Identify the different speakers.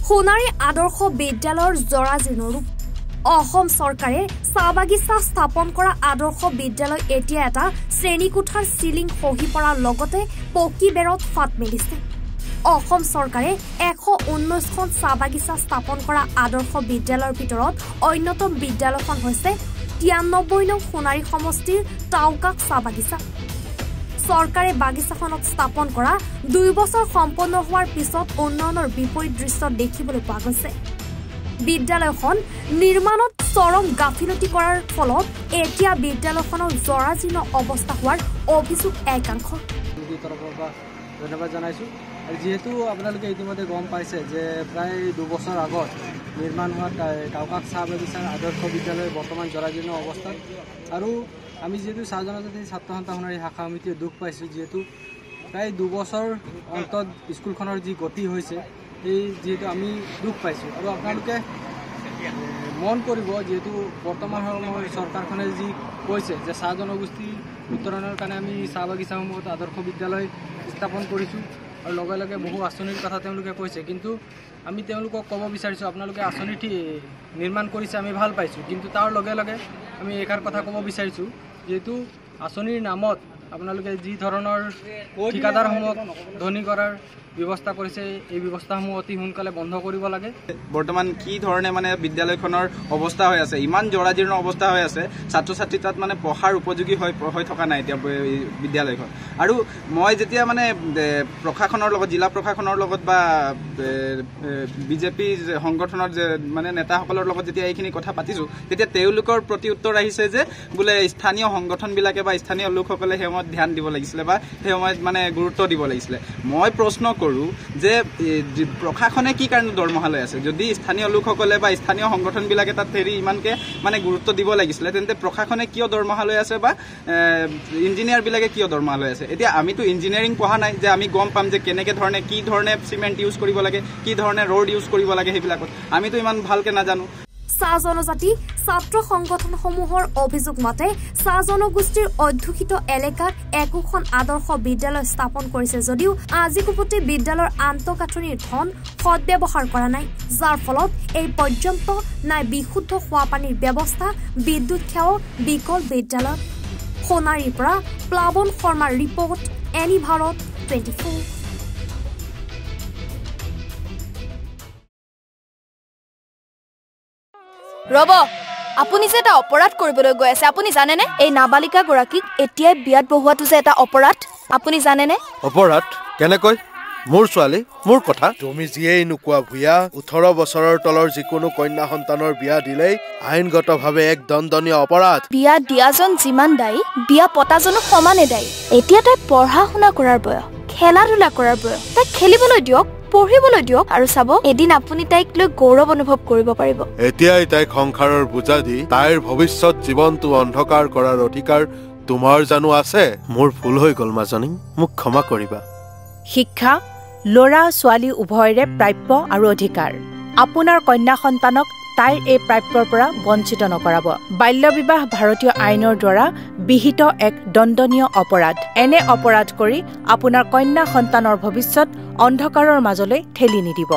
Speaker 1: সোণাৰী আদৰ্শ বিদ্যালয়ৰ জৰাজীৰ্ণ ৰূপ অসম চৰকাৰে চাহ বাগিচা স্থাপন কৰা আদৰ্শ বিদ্যালয় এতিয়া এটা শ্ৰেণীকোঠাৰ চিলিং খহি পৰাৰ লগতে পকী বেৰত ফাট মেলিছে অসম চৰকাৰে 119খন চাহ বাগিচা স্থাপন কৰা আদৰ্শ বিদ্যালয়ৰ ভিতৰত অন্যতম বিদ্যালয়খন হৈছে 93 নং সোণাৰী সমষ্টিৰ টাউকাক চাহ বাগিচা চৰকাৰে বাগিচাখনত স্থাপন কৰা 2 বছৰ সম্পন্ন হোৱাৰ পিছত উন্নয়নৰ বিপৰীত দৃশ্য দেখিবলৈ পোৱা গৈছে বিদ্যালয়খন নিৰ্মাণত চৰম গাফিলতি কৰাৰ ফলত এতিয়া বিদ্যালয়খনৰ জৰাজীৰ্ণ অৱস্থা হোৱাৰ অভিযোগ একাংশ
Speaker 2: ধন্যবাদ জানাইছো আৰু যেহেতু আপোনালোকে ইতিমধ্যে গম পাইছে যে প্ৰায় 2 বছৰ আগত নিৰ্মাণ হোৱা টাউকাক চাহ বাগিচাৰ আদৰ্শ বিদ্যালয় বৰ্তমান জৰাজীৰ্ণ অৱস্থাত আৰু আমি যেহেতু চাহ জনজাতি ছাত্ৰ সন্থা সোণাৰী শাখা সমিতিয়ে দুখ পাইছোঁ যেহেতু প্ৰায় 2 বছৰ অন্তত স্কুলখনৰ যি গতি হৈছে এই যেহেতু আমি দুখ পাইছোঁ আৰু আপোনালোকে মন কৰিব যেহেতু বৰ্তমান সময়ত চৰকাৰখনে যি কৈছে যে চাহ জনগোষ্ঠীৰ উত্তৰণৰ কাৰণে আমি চাহ বাগিচাসমূহত আদৰ্শ বিদ্যালয় স্থাপন কৰিছোঁ আৰু লগে লগে বহু আঁচনিৰ কথা তেওঁলোকে কৈছে কিন্তু আমি তেওঁলোকক ক'ব বিচাৰিছোঁ আপোনালোকে আঁচনি নিৰ্মাণ কৰিছে আমি ভাল পাইছোঁ কিন্তু তাৰ লগে লগে আমি এষাৰ কথা ক'ব বিচাৰিছোঁ যেহেতু আঁচনিৰ নামত আপোনালোকে যি ধৰণৰ ঠিকাদাৰসমূহক ধনী কৰাৰ ব্যৱস্থা কৰিছে এই ব্যৱস্থাসমূহ অতি সোনকালে বন্ধ কৰিব লাগে
Speaker 3: বৰ্তমান কি ধৰণে মানে বিদ্যালয়খনৰ অৱস্থা হৈ আছে ইমান জৰাজীৰ্ণ অৱস্থা হৈ আছে ছাত্ৰ ছাত্ৰী তাত মানে পঢ়াৰ উপযোগী হৈ থকা নাই এতিয়া বিদ্যালয়খন আৰু মই যেতিয়া মানে প্ৰশাসনৰ লগত জিলা প্ৰশাসনৰ লগত বা বিজেপি সংগঠনৰ যে মানে নেতাসকলৰ লগত যেতিয়া এইখিনি কথা পাতিছোঁ তেতিয়া তেওঁলোকৰ প্ৰতি উত্তৰ আহিছে যে বোলে স্থানীয় সংগঠনবিলাকে বা স্থানীয় লোকসকলে সেই সময়ত ধ্যান দিব লাগিছিলে বা সেই সময়ত মানে গুৰুত্ব দিব লাগিছিলে মই প্ৰশ্ন যে প্ৰশাসনে কি কাৰণে দৰমহা লৈ আছে যদি স্থানীয় লোকসকলে বা স্থানীয় সংগঠনবিলাকে তাত হেৰি ইমানকে মানে গুৰুত্ব দিব লাগিছিলে তেন্তে প্ৰশাসনে কিয় দৰমহা লৈ আছে বা ইঞ্জিনিয়াৰবিলাকে কিয় দৰমহা লৈ আছে এতিয়া আমিতো ইঞ্জিনিয়াৰিং পঢ়া নাই যে আমি গম পাম যে কেনেকৈ ধৰণে কি ধৰণে চিমেণ্ট ইউজ কৰিব লাগে কি ধৰণে ৰোড ইউজ কৰিব লাগে সেইবিলাকত আমিতো ইমান ভালকৈ নাজানো
Speaker 1: চাহ জনজাতি ছাত্ৰ সংগঠনসমূহৰ অভিযোগ মতে চাহ জনগোষ্ঠীৰ অধ্যুষিত এলেকাত একোখন আদৰ্শ বিদ্যালয় স্থাপন কৰিছে যদিও আজি কুপতি বিদ্যালয়ৰ আন্তঃগাঁথনিৰ ধন সদব্যৱহাৰ কৰা নাই যাৰ ফলত এই পৰ্যন্ত নাই বিশুদ্ধ খোৱা পানীৰ ব্যৱস্থা বিদ্যুৎ সেৱা বিকল বিদ্যালয় সোণাৰীৰ পৰা প্লাৱন শৰ্মাৰ ৰিপৰ্ট এনি ভাৰত 24
Speaker 4: ৰব আপুনি যে এটা অপৰাধ কৰিবলৈ গৈ আছে আপুনি জানেনে এই নাবালিকা গৰাকীক এতিয়াই বিয়াত বহুৱাটো যে এটা অপৰাধ আপুনি জানেনে
Speaker 5: অপৰাধ কেনেকৈ মোৰ ছোৱালী মোৰ কথা তুমি যিয়েই নোকোৱা ভূঞা 18 বছৰৰ তলৰ যিকোনো কন্যা সন্তানৰ বিয়া দিলেই আইনগতভাৱে এক দণ্ডনীয় অপৰাধ
Speaker 4: বিয়া দিয়াজন যিমান দায়ী বিয়া পতাজনো সমানে দায়ী এতিয়া তাই পঢ়া শুনা কৰাৰ বয়স খেলা ধূলা কৰাৰ বয়স তাই খেলিবলৈ দিয়ক পঢ়িবলৈ দিয়ক আৰু চাব এদিন আপুনি তাইক লৈ গৌৰৱ অনুভৱ কৰিব পাৰিব
Speaker 5: এতিয়াই তাইক সংসাৰৰ বুজা দি তাইৰ ভৱিষ্যত জীৱনটো অন্ধকাৰ কৰাৰ অধিকাৰ তোমাৰ জানো আছে মোৰ ভুল হৈ গ'ল মাজনী মোক ক্ষমা কৰিবা
Speaker 6: শিক্ষা ল'ৰা ছোৱালী উভয়ৰে প্ৰাপ্য আৰু অধিকাৰ আপোনাৰ কন্যা সন্তানক তাইৰ এই প্ৰাপ্যৰ পৰা বঞ্চিত নকৰাব বাল্য বিবাহ ভাৰতীয় আইনৰ দ্বাৰা বিহিত এক দণ্ডনীয় অপৰাধ এনে অপৰাধ কৰি আপোনাৰ কন্যা সন্তানৰ ভৱিষ্যত অন্ধকাৰৰ মাজলৈ ঠেলি নিদিব